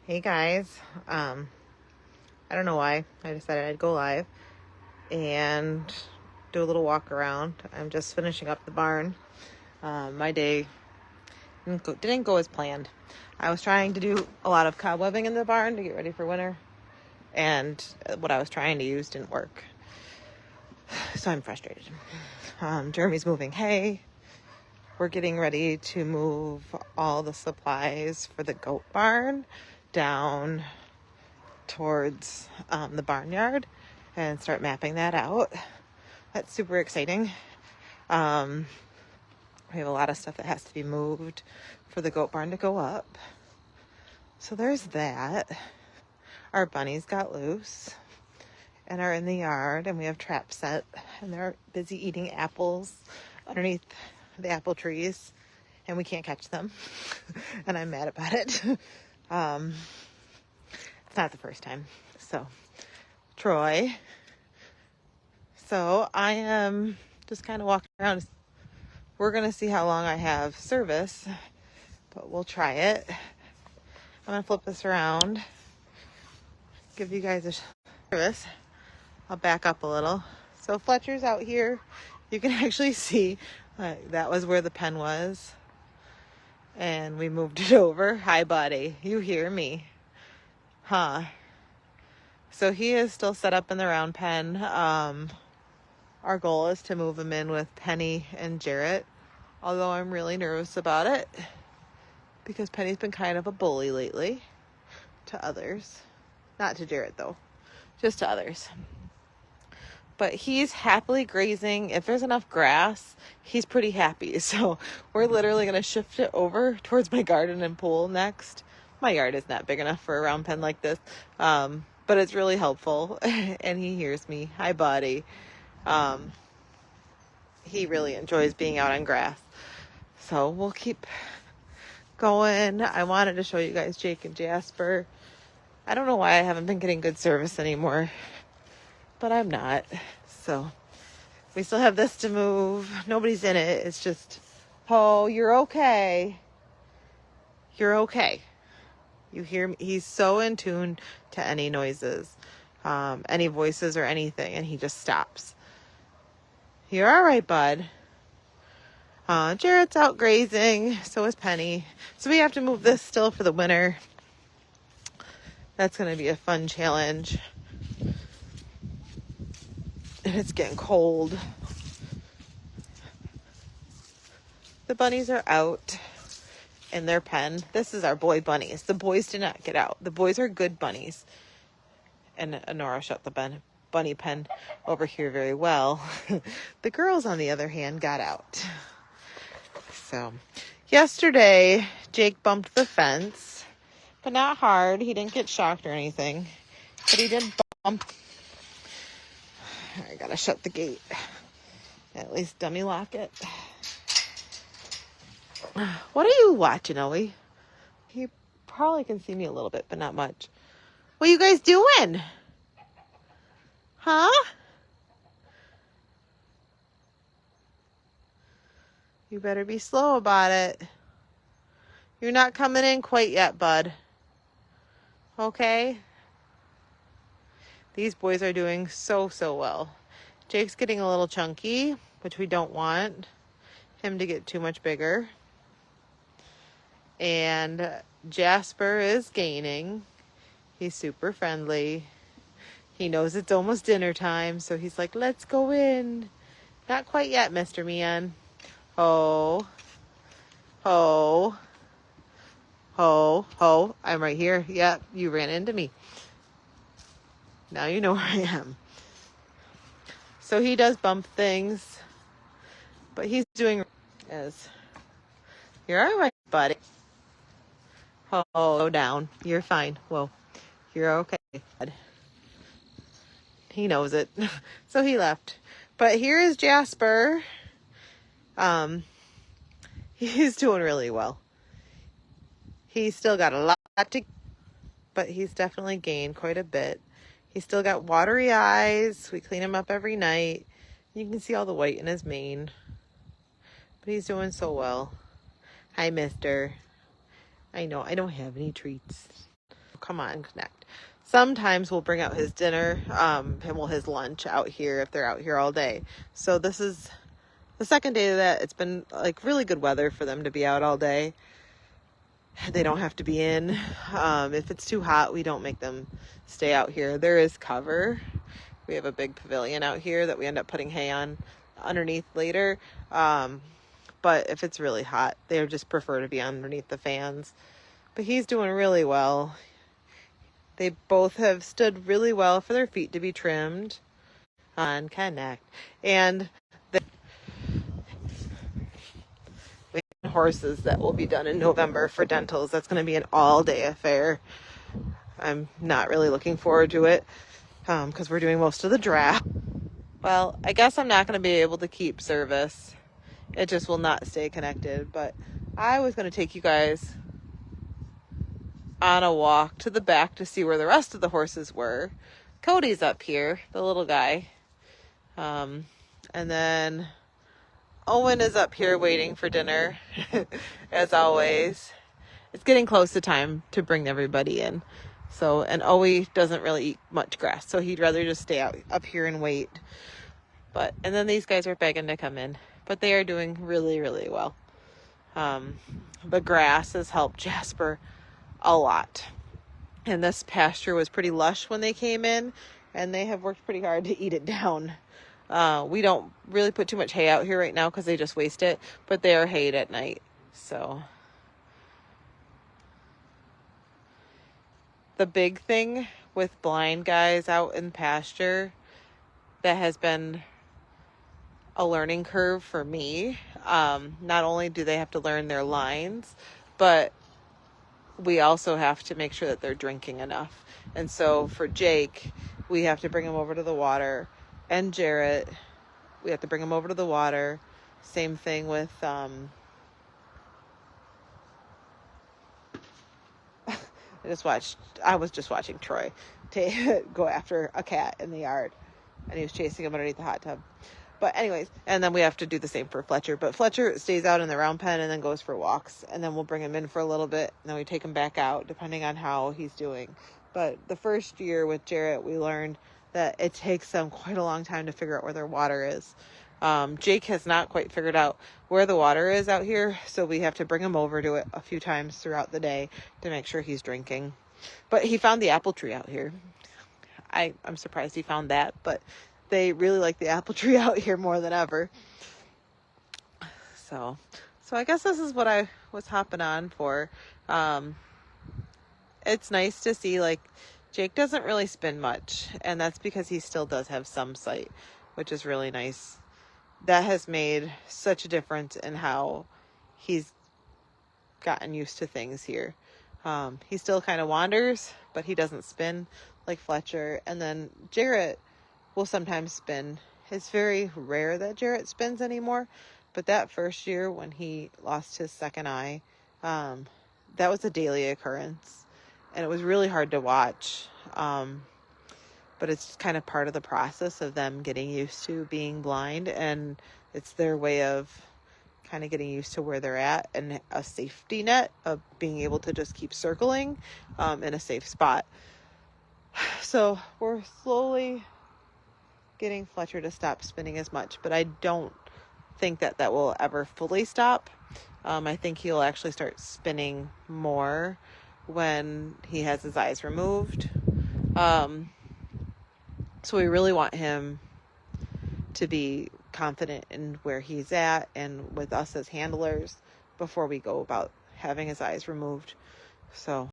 Hey guys, I don't know why I decided I'd go live and do a little walk around. I'm just finishing up the barn. My day didn't go as planned. I was trying to do a lot of cobwebbing in the barn to get ready for winter, and what I was trying to use didn't work. So I'm frustrated. Jeremy's moving hay. We're getting ready to move all the supplies for the goat barn down towards the barnyard and start mapping that out. That's super exciting. We have a lot of stuff that has to be moved for the goat barn to go up. So there's that. Our bunnies got loose and are in the yard, and we have traps set, and they're busy eating apples underneath the apple trees, and we can't catch them. And I'm mad about it. It's not the first time. So Troy. So I am just kind of walking around. We're going to see how long I have service, but we'll try it. I'm going to flip this around, give you guys a service. I'll back up a little. So Fletcher's out here. You can actually see that was where the pen was. And we moved it over. Hi, buddy. You hear me. Huh. So he is still set up in the round pen. Our goal is to move him in with Penny and Jarrett, although I'm really nervous about it because Penny's been kind of a bully lately to others. Not to Jarrett, though. Just to others. But he's happily grazing. If there's enough grass, he's pretty happy. So we're literally going to shift it over towards my garden and pool next. My yard is not big enough for a round pen like this. But it's really helpful. And he hears me. Hi, buddy. He really enjoys being out on grass. So we'll keep going. I wanted to show you guys Jake and Jasper. I don't know why I haven't been getting good service anymore, but I'm not. So we still have this to move. Nobody's in it. It's just, oh, you're okay. You're okay. You hear me? He's so in tune to any noises, any voices or anything, and he just stops. You're all right, bud. Jarrett's out grazing. So is Penny. So we have to move this still for the winter. That's going to be a fun challenge. And it's getting cold. The bunnies are out in their pen. This is our boy bunnies. The boys did not get out. The boys are good bunnies. And Nora shut the bunny pen over here very well. The girls, on the other hand, got out. So yesterday, Jake bumped the fence, but not hard. He didn't get shocked or anything, but he did bump. I gotta shut the gate. At least dummy lock it. What are you watching, Owie? He probably can see me a little bit, but not much. What are you guys doing? Huh? You better be slow about it. You're not coming in quite yet, bud. Okay? These boys are doing so well. Jake's getting a little chunky, which we don't want him to get too much bigger. And Jasper is gaining. He's super friendly. He knows it's almost dinner time, so he's like, let's go in. Not quite yet, Mr. Man. Ho. Ho. Ho. Ho. I'm right here. Yep, you ran into me. Now you know where I am. So he does bump things, but he's doing as you're all right, buddy. Oh, go down. You're fine. Whoa, you're okay. He knows it, so he left. But here is Jasper. He's doing really well. He's still got a lot to, but he's definitely gained quite a bit. He's still got watery eyes. We clean him up every night. You can see all the white in his mane. But he's doing so well. Hi, mister. I know, I don't have any treats. come on, Connect. Sometimes we'll bring out his dinner, his lunch out here if they're out here all day. So this is the second day that it's been like really good weather for them to be out all day. They don't have to be in. If it's too hot, we don't make them stay out here. There is cover. We have a big pavilion out here that we end up putting hay on underneath later. But if it's really hot, they just prefer to be underneath the fans. But he's doing really well. They both have stood really well for their feet to be trimmed on Connect. And the horses that will be done in November for dentals. That's going to be an all-day affair. I'm not really looking forward to it because we're doing most of the draft. Well, I guess I'm not going to be able to keep service. It just will not stay connected. But I was going to take you guys on a walk to the back to see where the rest of the horses were. Cody's up here, the little guy. And then Owen is up here waiting for dinner, as always. It's getting close to time to bring everybody in. So, and Owie doesn't really eat much grass, so he'd rather just stay up here and wait. And then these guys are begging to come in, but they are doing really, really well. The grass has helped Jasper a lot. And this pasture was pretty lush when they came in, and they have worked pretty hard to eat it down. We don't really put too much hay out here right now because they just waste it, but they are hayed at night. So the big thing with blind guys out in pasture that has been a learning curve for me, not only do they have to learn their lines, but we also have to make sure that they're drinking enough. And so for Jake, we have to bring him over to the water, and Jarrett, we have to bring him over to the water. Same thing with I was just watching Troy go after a cat in the yard, and he was chasing him underneath the hot tub. But anyways, and then we have to do the same for Fletcher. But Fletcher stays out in the round pen and then goes for walks. And then we'll bring him in for a little bit. And then we take him back out, depending on how he's doing. But the first year with Jarrett, we learned that it takes them quite a long time to figure out where their water is. Jake has not quite figured out where the water is out here. So we have to bring him over to it a few times throughout the day to make sure he's drinking. But he found the apple tree out here. I'm surprised he found that, but they really like the apple tree out here more than ever. So I guess this is what I was hopping on for. It's nice to see, like, Jake doesn't really spin much, and that's because he still does have some sight, which is really nice. That has made such a difference in how he's gotten used to things here. He still kind of wanders, but he doesn't spin like Fletcher. And then Jarrett will sometimes spin. It's very rare that Jarrett spins anymore, but that first year when he lost his second eye, that was a daily occurrence, and it was really hard to watch. But it's kind of part of the process of them getting used to being blind, and it's their way of kind of getting used to where they're at and a safety net of being able to just keep circling in a safe spot. So we're slowly getting Fletcher to stop spinning as much, but I don't think that will ever fully stop. I think he'll actually start spinning more when he has his eyes removed. So we really want him to be confident in where he's at and with us as handlers before we go about having his eyes removed. So